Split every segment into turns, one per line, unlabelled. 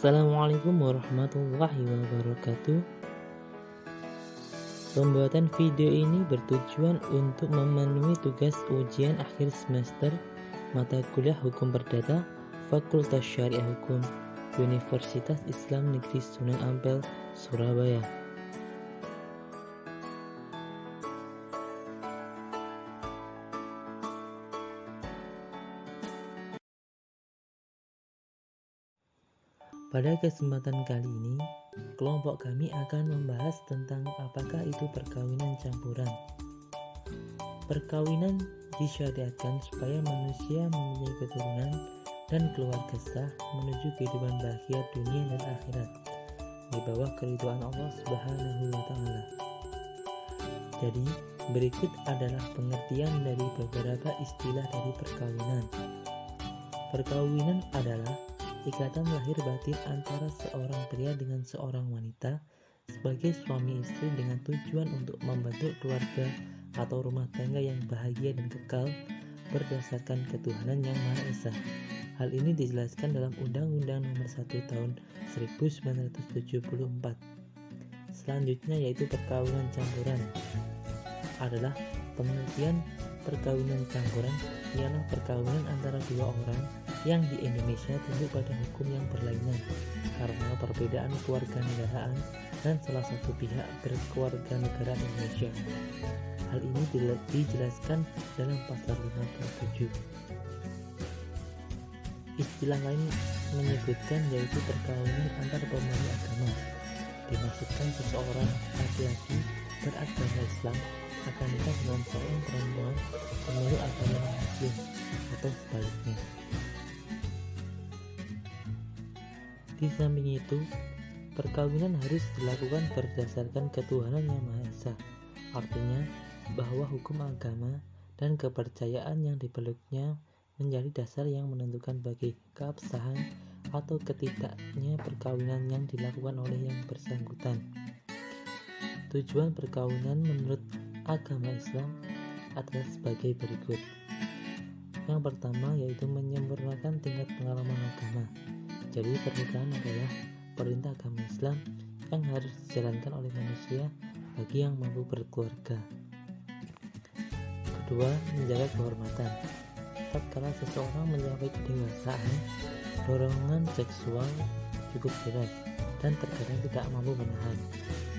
Assalamualaikum warahmatullahi wabarakatuh. Pembuatan video ini bertujuan untuk memenuhi tugas ujian akhir semester mata kuliah Hukum Perdata Fakultas Syariah Hukum Universitas Islam Negeri Sunan Ampel, Surabaya. Pada kesempatan kali ini, kelompok kami akan membahas tentang apakah itu perkawinan campuran. Perkawinan disyariatkan supaya manusia mempunyai keturunan dan keluarga sah menuju kehidupan bahagia dunia dan akhirat di bawah keridhaan Allah Subhanahu wa Ta'ala. Jadi, berikut adalah pengertian dari beberapa istilah dari perkawinan. Perkawinan adalah ikatan lahir batin antara seorang pria dengan seorang wanita sebagai suami istri dengan tujuan untuk membentuk keluarga atau rumah tangga yang bahagia dan kekal berdasarkan ketuhanan yang Maha Esa. Hal ini dijelaskan dalam Undang-Undang Nomor 1 Tahun 1974. Selanjutnya yaitu perkawinan campuran. Adalah pengertian perkawinan campuran ialah perkawinan antara dua orang yang di Indonesia tunduk pada hukum yang berlainan karena perbedaan kewarganegaraan dan salah satu pihak berkewarganegaraan Indonesia. Hal ini dijelaskan dalam pasal 57. Istilah lain menyebutkan yaitu perkawinan antar pemeluk agama. Dimaksudkan seseorang laki-laki beragama Islam akan nikah dengan seorang perempuan pemeluk agama Muslim atau sebaliknya. Di samping itu, perkawinan harus dilakukan berdasarkan ketuhanan yang Maha Esa. Artinya bahwa hukum agama dan kepercayaan yang dipeluknya menjadi dasar yang menentukan bagi keabsahan atau ketidaknya perkawinan yang dilakukan oleh yang bersangkutan. Tujuan perkawinan menurut agama Islam adalah sebagai berikut. Yang pertama yaitu menyempurnakan tingkat pengalaman agama. Jadi pernikahan adalah perintah agama Islam yang harus dijalankan oleh manusia bagi yang mampu berkeluarga. Kedua, menjaga kehormatan. Tatkala seseorang mencapai kedewasaan, dorongan seksual cukup jelas dan terkadang tidak mampu menahan.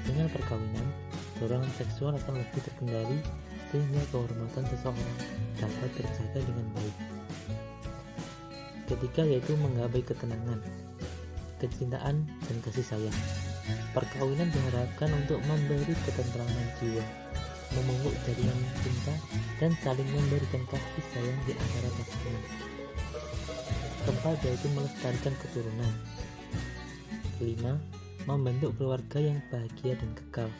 Dengan perkawinan, dorongan seksual akan lebih terkendali sehingga kehormatan seseorang dapat terjaga dengan baik. Ketiga yaitu menggapai ketenangan, kecintaan, dan kasih sayang. Perkawinan diharapkan untuk memberi ketentraman jiwa, memupuk jaringan cinta, dan saling memberikan kasih sayang di antara pasangan. Keempat yaitu melestarikan keturunan. Kelima, membentuk keluarga yang bahagia dan kekal.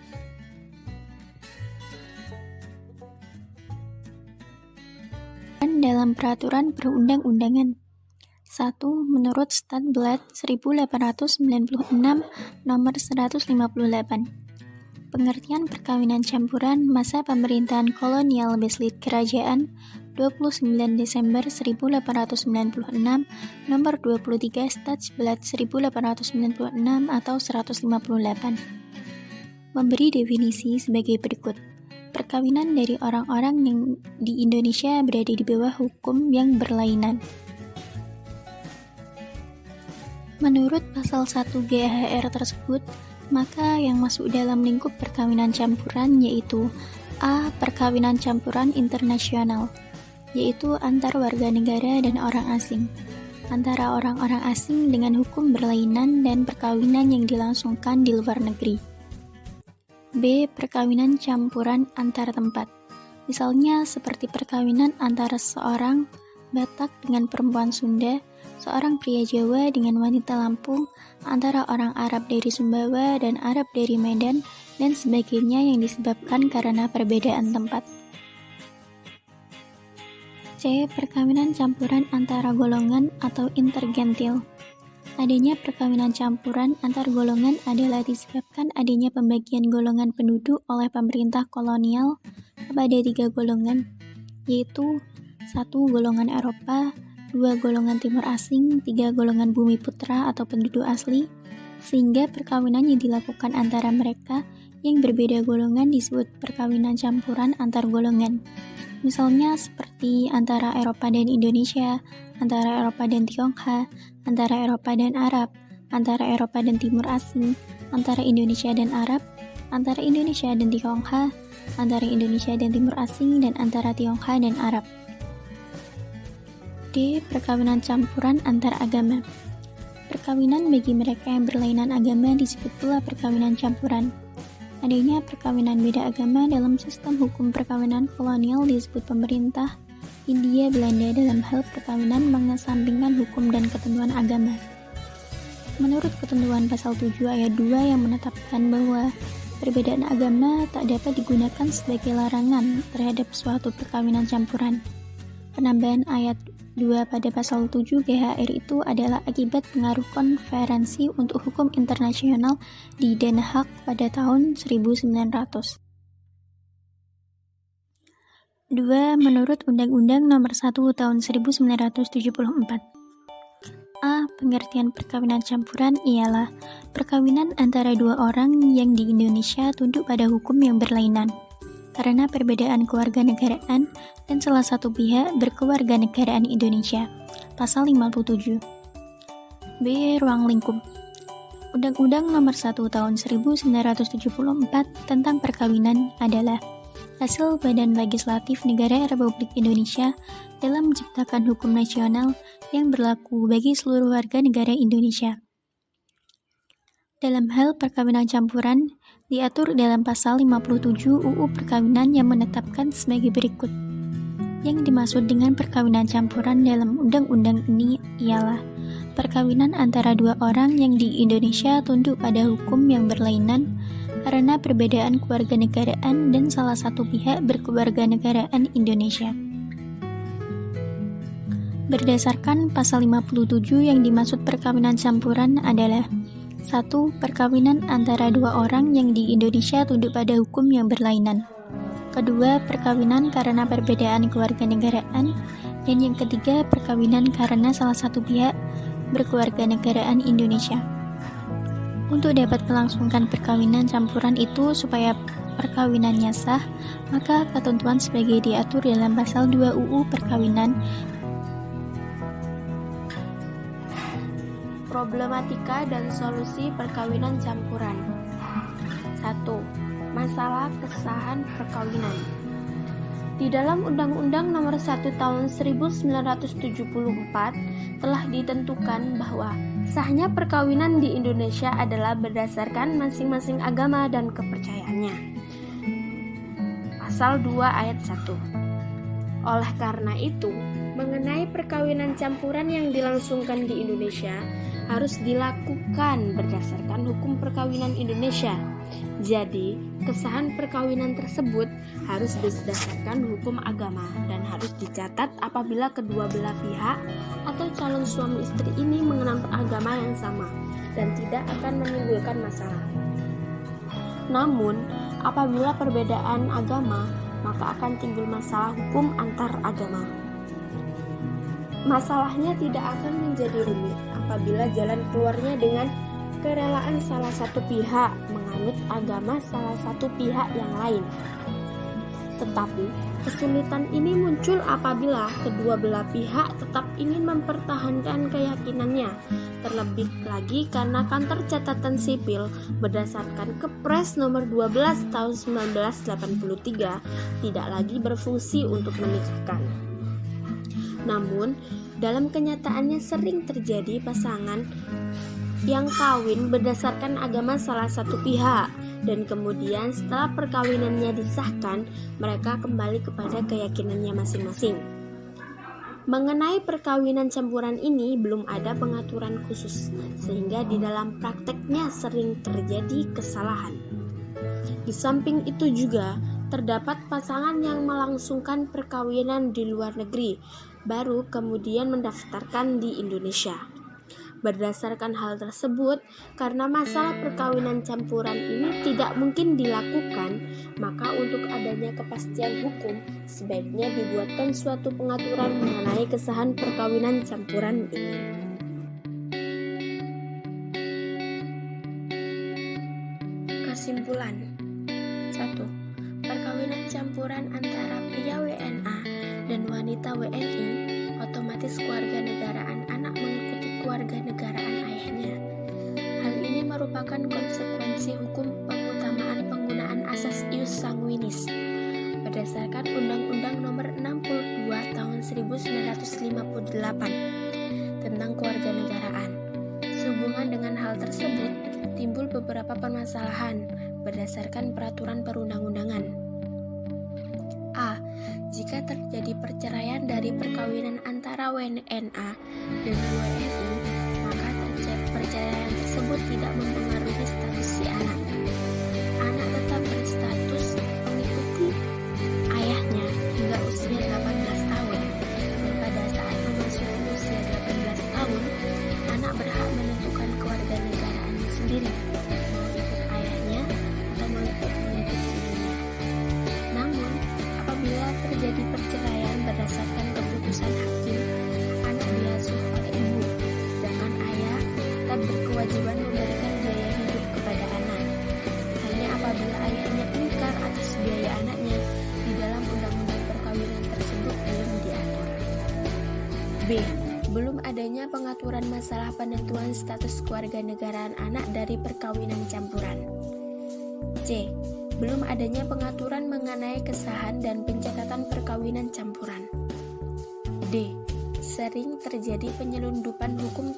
Dalam peraturan perundang-undangan 1. Menurut Statblad 1896 nomor 158. Pengertian perkawinan campuran masa pemerintahan kolonial Beslit Kerajaan 29 Desember 1896 nomor 23 Statsblad 1896 atau 158. Memberi definisi sebagai berikut. Perkawinan dari orang-orang yang di Indonesia berada di bawah hukum yang berlainan. Menurut pasal 1 GHR tersebut, maka yang masuk dalam lingkup perkawinan campuran yaitu A. Perkawinan campuran internasional, yaitu antar warga negara dan orang asing, antara orang-orang asing dengan hukum berlainan dan perkawinan yang dilangsungkan di luar negeri. B. Perkawinan campuran antar tempat, misalnya seperti perkawinan antara seorang Batak dengan perempuan Sunda, seorang pria Jawa dengan wanita Lampung, antara orang Arab dari Sumbawa dan Arab dari Medan, dan sebagainya yang disebabkan karena perbedaan tempat. C. Perkawinan campuran antara golongan atau intergentil. Adanya perkawinan campuran antar golongan adalah disebabkan adanya pembagian golongan penduduk oleh pemerintah kolonial kepada 3 golongan, yaitu 1. Golongan Eropa, 2 golongan timur asing, 3 golongan bumi putra atau penduduk asli, sehingga perkawinan yang dilakukan antara mereka yang berbeda golongan disebut perkawinan campuran antar golongan. Misalnya seperti antara Eropa dan Indonesia, antara Eropa dan Tionghoa, antara Eropa dan Arab, antara Eropa dan timur asing, antara Indonesia dan Arab, antara Indonesia dan Tionghoa, antara Indonesia dan timur asing, dan antara Tionghoa dan Arab. D. Perkawinan campuran antar agama. Perkawinan bagi mereka yang berlainan agama disebut pula perkawinan campuran. Adanya perkawinan beda agama dalam sistem hukum perkawinan kolonial disebut pemerintah Hindia Belanda dalam hal perkawinan mengesampingkan hukum dan ketentuan agama. Menurut ketentuan pasal 7 ayat 2 yang menetapkan bahwa perbedaan agama tak dapat digunakan sebagai larangan terhadap suatu perkawinan campuran. Penambahan ayat 2 pada pasal 7 GHR itu adalah akibat pengaruh konferensi untuk hukum internasional di Den Haag pada tahun 1900. 2. Menurut Undang-Undang Nomor 1 Tahun 1974. A. Pengertian perkawinan campuran ialah perkawinan antara dua orang yang di Indonesia tunduk pada hukum yang berlainan karena perbedaan kewarganegaraan dan salah satu pihak berkewarganegaraan Indonesia. Pasal 57. B. Ruang lingkup. Undang-Undang Nomor 1 Tahun 1974 tentang perkawinan adalah hasil Badan Legislatif Negara Republik Indonesia dalam menciptakan hukum nasional yang berlaku bagi seluruh warga negara Indonesia. Dalam hal perkawinan campuran, diatur dalam pasal 57 UU Perkawinan yang menetapkan sebagai berikut. Yang dimaksud dengan perkawinan campuran dalam undang-undang ini ialah perkawinan antara dua orang yang di Indonesia tunduk pada hukum yang berlainan karena perbedaan kewarganegaraan dan salah satu pihak berkewarganegaraan Indonesia. Berdasarkan pasal 57 yang dimaksud perkawinan campuran adalah 1. Perkawinan antara dua orang yang di Indonesia tunduk pada hukum yang berlainan. Kedua, perkawinan karena perbedaan kewarganegaraan. Dan yang ketiga, perkawinan karena salah satu pihak berkewarganegaraan Indonesia. Untuk dapat melangsungkan perkawinan campuran itu supaya perkawinannya sah, maka ketentuan sebagai diatur dalam pasal 2 UU Perkawinan.
Problematika dan solusi perkawinan campuran. 1. Masalah kesahan perkawinan. Di dalam Undang-Undang Nomor 1 Tahun 1974 telah ditentukan bahwa sahnya perkawinan di Indonesia adalah berdasarkan masing-masing agama dan kepercayaannya. Pasal 2 ayat 1. Oleh karena itu, mengenai perkawinan campuran yang dilangsungkan di Indonesia harus dilakukan berdasarkan hukum perkawinan Indonesia. Jadi, kesahan perkawinan tersebut harus berdasarkan hukum agama dan harus dicatat apabila kedua belah pihak atau calon suami istri ini mengenal agama yang sama dan tidak akan menimbulkan masalah. Namun, apabila perbedaan agama, maka akan timbul masalah hukum antar agama. Masalahnya tidak akan menjadi rumit apabila jalan keluarnya dengan kerelaan salah satu pihak menganut agama salah satu pihak yang lain. Tetapi, kesulitan ini muncul apabila kedua belah pihak tetap ingin mempertahankan keyakinannya, terlebih lagi karena Kantor Catatan Sipil berdasarkan Kepres nomor 12 tahun 1983 tidak lagi berfungsi untuk menikahkan. Namun, dalam kenyataannya sering terjadi pasangan yang kawin berdasarkan agama salah satu pihak dan kemudian setelah perkawinannya disahkan, mereka kembali kepada keyakinannya masing-masing. Mengenai perkawinan campuran ini belum ada pengaturan khusus, sehingga di dalam prakteknya sering terjadi kesalahan. Di samping itu juga terdapat pasangan yang melangsungkan perkawinan di luar negeri, baru kemudian mendaftarkan di Indonesia. Berdasarkan hal tersebut, karena masalah perkawinan campuran ini tidak mungkin dilakukan, maka untuk adanya kepastian hukum, sebaiknya dibuatkan suatu pengaturan mengenai kesahan perkawinan campuran ini. Kesimpulan 1. Perkawinan campuran antara pria WNA dan wanita WNI otomatis kewarganegaraan anak mengikuti kewarganegaraan ayahnya. Hal ini merupakan konsekuensi hukum pengutamaan penggunaan asas ius sanguinis berdasarkan Undang-Undang Nomor 62 Tahun 1958 tentang kewarganegaraan. Sehubungan dengan hal tersebut, timbul beberapa permasalahan berdasarkan peraturan perundang-undangan. A. Jika terjadi perceraian dari perkawinan antara WNA dengan WNI, maka perceraian tersebut tidak mempengaruhi status si anak. Anak tetap berstatus mengikuti ayahnya hingga usia 18 tahun. Dan pada saat memasuki usia 18 tahun, anak berhak menentukan kewarganegaraannya sendiri, mau ikut ayahnya atau mau ikut ibunya. Namun, apabila terjadi perceraian berdasarkan keputusan hakim, anak diasuh oleh ibu, sedangkan ayah tetap berkewajiban memberikan biaya hidup kepada anak. Hanya apabila ayahnya ingkar atas biaya anaknya, di dalam undang-undang perkawinan tersebut belum diatur. B. Belum adanya pengaturan masalah penentuan status kewarganegaraan anak dari perkawinan campuran. C. Belum adanya pengaturan mengenai kesahan dan pencatatan perkawinan campuran. D. Sering terjadi penyelundupan hukum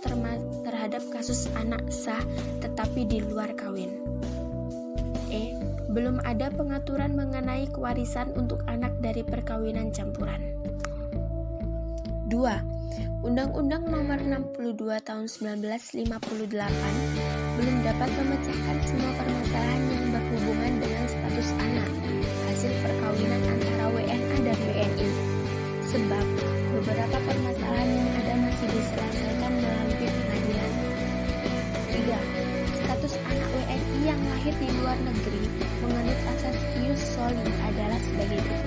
terhadap kasus anak sah tetapi di luar kawin. E. Belum ada pengaturan mengenai kewarisan untuk anak dari perkawinan campuran. 2. Undang-Undang Nomor 62 Tahun 1958 belum dapat memecahkan semua permasalahan yang berhubungan dengan status anak hasil perkawinan antara WNA dan WNI, sebab beberapa permasalahan yang ada masih diselesaikan melalui pengadilan. 3. Status anak WNI yang lahir di luar negeri menganut asas ius soli adalah sebagai berikut.